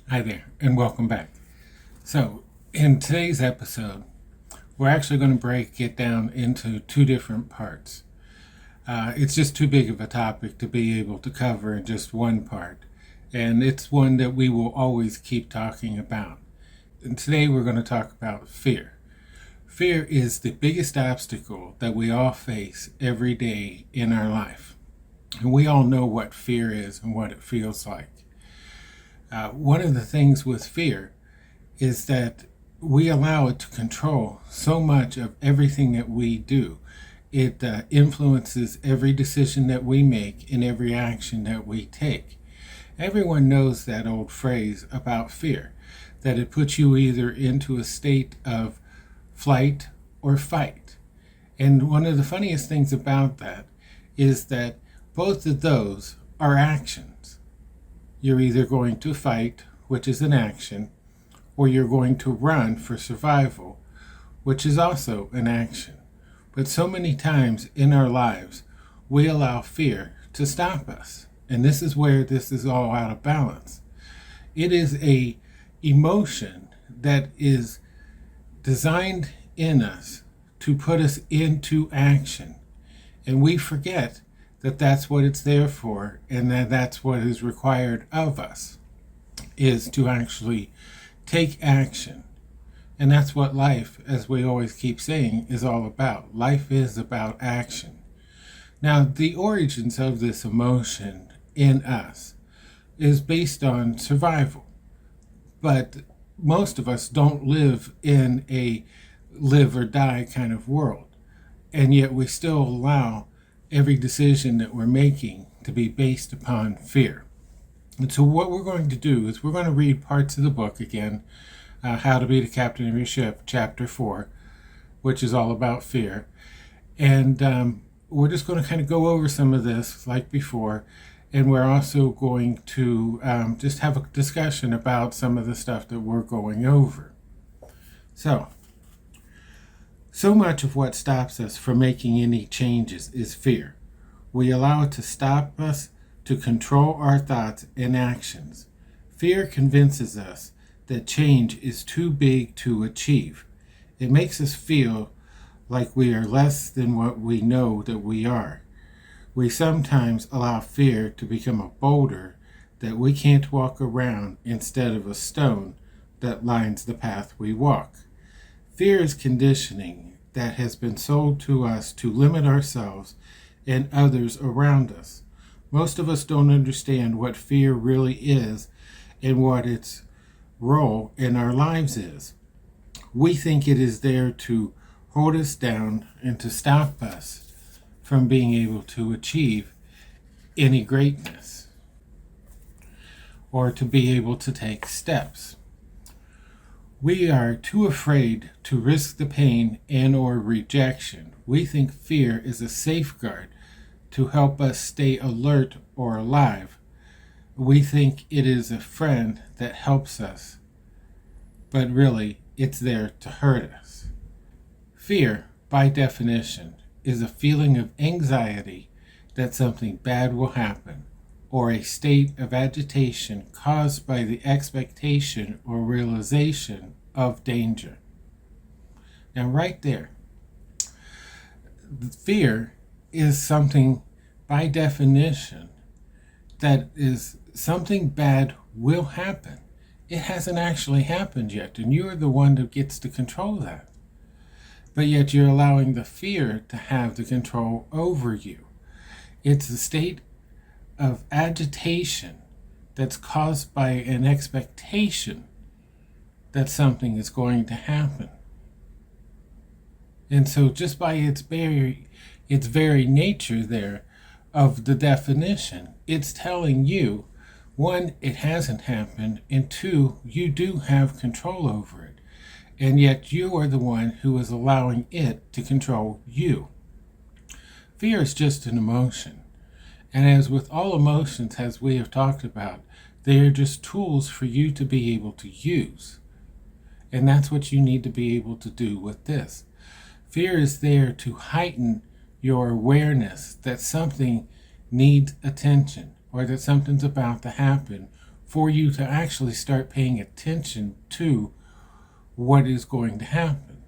Hi there, and welcome back. So, in today's episode, we're actually going to break it down into two different parts. It's just too big of a topic to be able to cover in just one part, and it's one that we will always keep talking about. And today, we're going to talk about fear. Fear is the biggest obstacle that we all face every day in our life. And we all know what fear is and what it feels like. One of the things with fear is that we allow it to control so much of everything that we do. It influences every decision that we make and every action that we take. Everyone knows that old phrase about fear, that it puts you either into a state of flight or fight. And one of the funniest things about that is that both of those are actions. You're either going to fight, which is an action, or you're going to run for survival, which is also an action. But so many times in our lives, we allow fear to stop us. And this is where this is all out of balance. It is a emotion that is designed in us to put us into action. And we forget that that's what it's there for, and that that's what is required of us, is to actually take action. And that's what life, as we always keep saying, is all about. Life is about action. Now, the origins of this emotion in us is based on survival. But most of us don't live in a live or die kind of world. And yet we still allow every decision that we're making to be based upon fear. And so what we're going to do is we're going to read parts of the book again, How to Be the Captain of Your Ship, Chapter 4, which is all about fear. And we're just going to kind of go over some of this like before. And we're also going to just have a discussion about some of the stuff that we're going over. So much of what stops us from making any changes is fear. We allow it to stop us, to control our thoughts and actions. Fear convinces us that change is too big to achieve. It makes us feel like we are less than what we know that we are. We sometimes allow fear to become a boulder that we can't walk around instead of a stone that lines the path we walk. Fear is conditioning that has been sold to us to limit ourselves and others around us. Most of us don't understand what fear really is and what its role in our lives is. We think it is there to hold us down and to stop us from being able to achieve any greatness or to be able to take steps. We are too afraid to risk the pain and or rejection. We think fear is a safeguard to help us stay alert or alive. We think it is a friend that helps us, but really it's there to hurt us. Fear, by definition, is a feeling of anxiety that something bad will happen, or a state of agitation caused by the expectation or realization of danger. Now, right there, fear is something, by definition, that is something bad will happen. It hasn't actually happened yet, and you're the one that gets to control that. But yet you're allowing the fear to have the control over you. It's a state of agitation that's caused by an expectation that something is going to happen. And so just by its very nature there of the definition, it's telling you, one, it hasn't happened, and two, you do have control over it. And yet you are the one who is allowing it to control you. Fear is just an emotion. And as with all emotions, as we have talked about, they are just tools for you to be able to use. And that's what you need to be able to do with this. Fear is there to heighten your awareness that something needs attention or that something's about to happen for you to actually start paying attention to what is going to happen.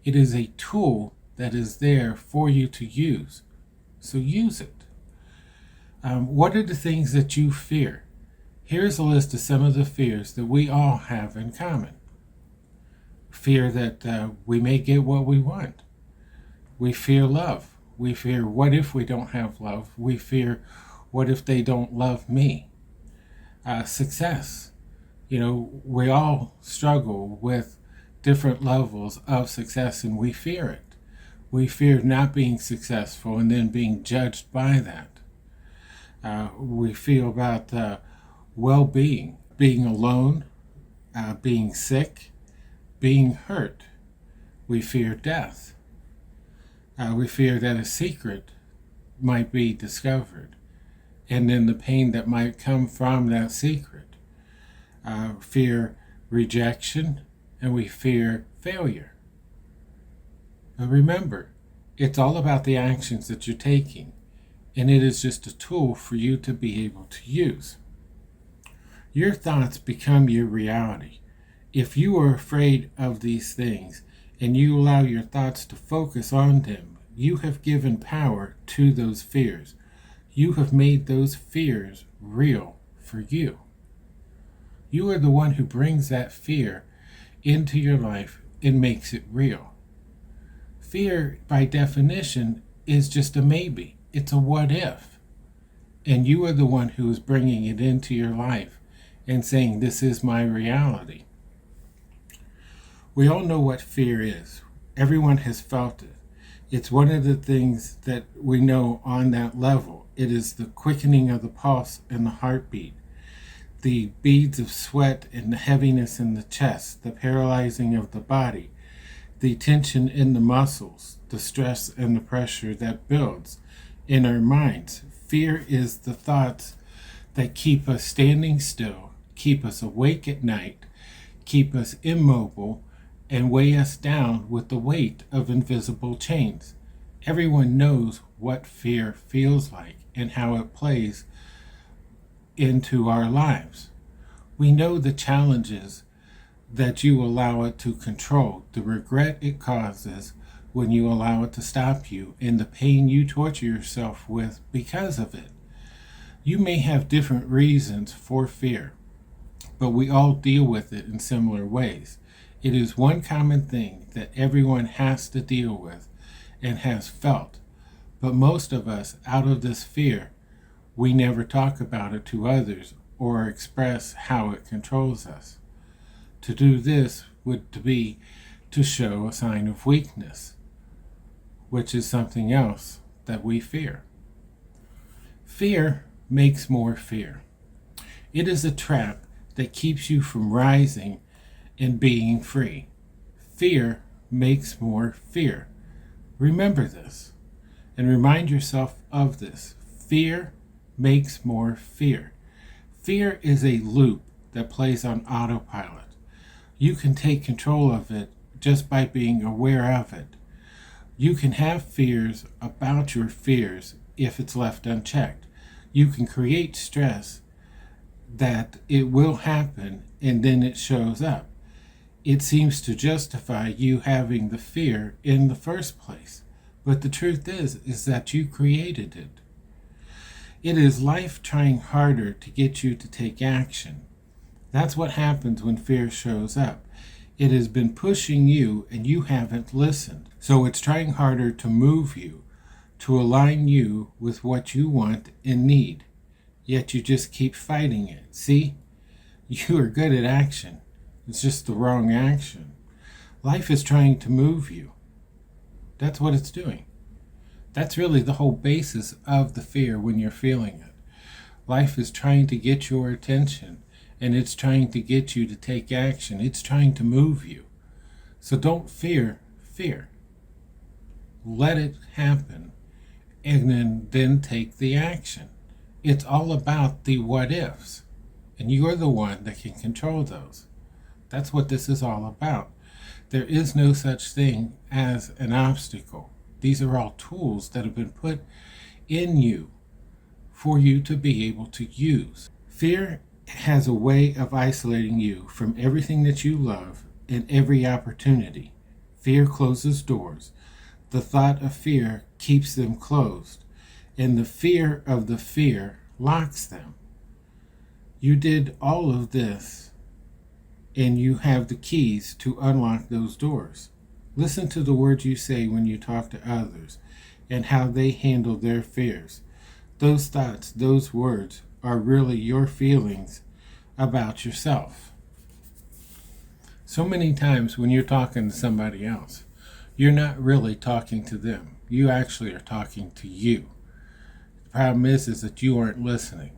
It is a tool that is there for you to use. So use it. What are the things that you fear? Here's a list of some of the fears that we all have in common. Fear that we may get what we want. We fear love. We fear, what if we don't have love? We fear, what if they don't love me? Success. We all struggle with different levels of success, and we fear it. We fear not being successful and then being judged by that. We feel about well-being, being alone, being sick, being hurt. We fear death. We fear that a secret might be discovered, and then the pain that might come from that secret. Fear rejection, and we fear failure. But remember, it's all about the actions that you're taking, and it is just a tool for you to be able to use. Your thoughts become your reality. If you are afraid of these things and you allow your thoughts to focus on them, you have given power to those fears. You have made those fears real for you. You are the one who brings that fear into your life and makes it real. Fear, by definition, is just a maybe. It's a what if. And you are the one who is bringing it into your life and saying, this is my reality. We all know what fear is. Everyone has felt it. It's one of the things that we know on that level. It is the quickening of the pulse and the heartbeat, the beads of sweat and the heaviness in the chest, the paralyzing of the body, the tension in the muscles, the stress and the pressure that builds in our minds. Fear is the thoughts that keep us standing still, keep us awake at night, keep us immobile, and weigh us down with the weight of invisible chains. Everyone knows what fear feels like and how it plays into our lives. We know the challenges that you allow it to control, the regret it causes when you allow it to stop you, and the pain you torture yourself with because of it. You may have different reasons for fear, but we all deal with it in similar ways. It is one common thing that everyone has to deal with and has felt, but most of us, out of this fear, we never talk about it to others or express how it controls us. To do this would be to show a sign of weakness, which is something else that we fear. Fear makes more fear. It is a trap that keeps you from rising and being free. Fear makes more fear. Remember this and remind yourself of this. Fear makes more fear. Fear is a loop that plays on autopilot. You can take control of it just by being aware of it. You can have fears about your fears if it's left unchecked. You can create stress that it will happen and then it shows up. It seems to justify you having the fear in the first place. But the truth is that you created it. It is life trying harder to get you to take action. That's what happens when fear shows up. It has been pushing you and you haven't listened. So it's trying harder to move you, to align you with what you want and need. Yet you just keep fighting it. See? You are good at action. It's just the wrong action. Life is trying to move you. That's what it's doing. That's really the whole basis of the fear when you're feeling it. Life is trying to get your attention, and it's trying to get you to take action. It's trying to move you. So don't fear fear. Let it happen, and then take the action. It's all about the what ifs, and you're the one that can control those. That's what this is all about. There is no such thing as an obstacle. These are all tools that have been put in you for you to be able to use. Fear has a way of isolating you from everything that you love and every opportunity. Fear closes doors. The thought of fear keeps them closed, and the fear of the fear locks them. You did all of this, and you have the keys to unlock those doors. Listen to the words you say when you talk to others and how they handle their fears. Those thoughts, those words are really your feelings about yourself. So many times when you're talking to somebody else, you're not really talking to them. You actually are talking to you. The problem is that you aren't listening.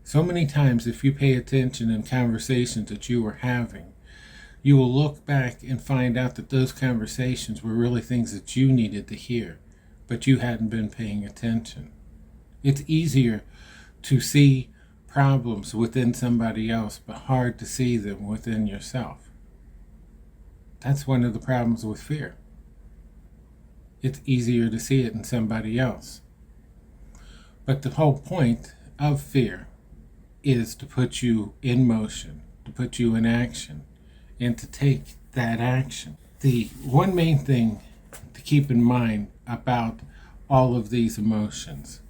So many times, if you pay attention in conversations that you were having, you will look back and find out that those conversations were really things that you needed to hear, but you hadn't been paying attention. It's easier to see problems within somebody else, but hard to see them within yourself. That's one of the problems with fear. It's easier to see it in somebody else. But the whole point of fear is to put you in motion, to put you in action, and to take that action. The one main thing to keep in mind about all of these emotions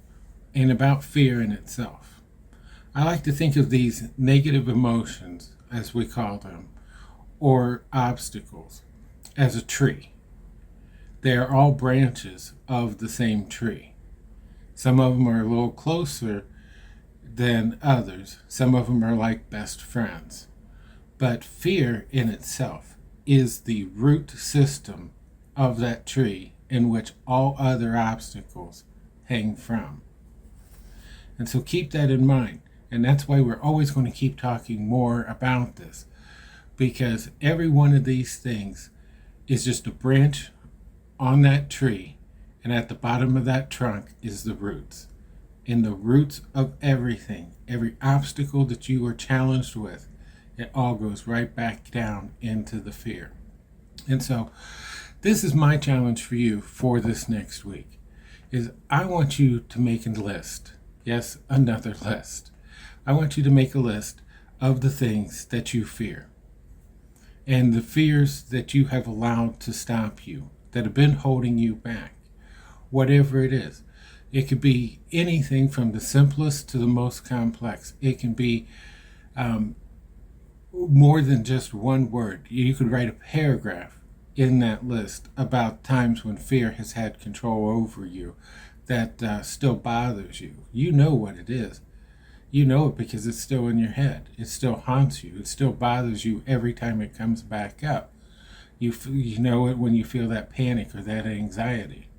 and about fear in itself, I like to think of these negative emotions, as we call them, or obstacles, as a tree. They are all branches of the same tree. Some of them are a little closer than others. Some of them are like best friends. But fear in itself is the root system of that tree in which all other obstacles hang from. And so keep that in mind. And that's why we're always going to keep talking more about this, because every one of these things is just a branch on that tree, and at the bottom of that trunk is the roots. In the roots of everything, every obstacle that you are challenged with, it all goes right back down into the fear. And so this is my challenge for you for this next week, is I want you to make a list. Yes, another list. I want you to make a list of the things that you fear and the fears that you have allowed to stop you, that have been holding you back, whatever it is. It could be anything from the simplest to the most complex. It can be more than just one word. You could write a paragraph in that list about times when fear has had control over you that still bothers you. You know what it is. You know it because it's still in your head. It still haunts you. It still bothers you every time it comes back up. You know it when you feel that panic or that anxiety.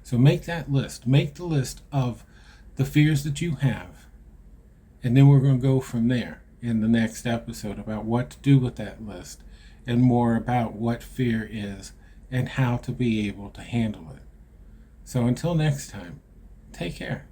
So make that list. Make the list of the fears that you have. And then we're going to go from there in the next episode about what to do with that list and more about what fear is and how to be able to handle it. So until next time, take care.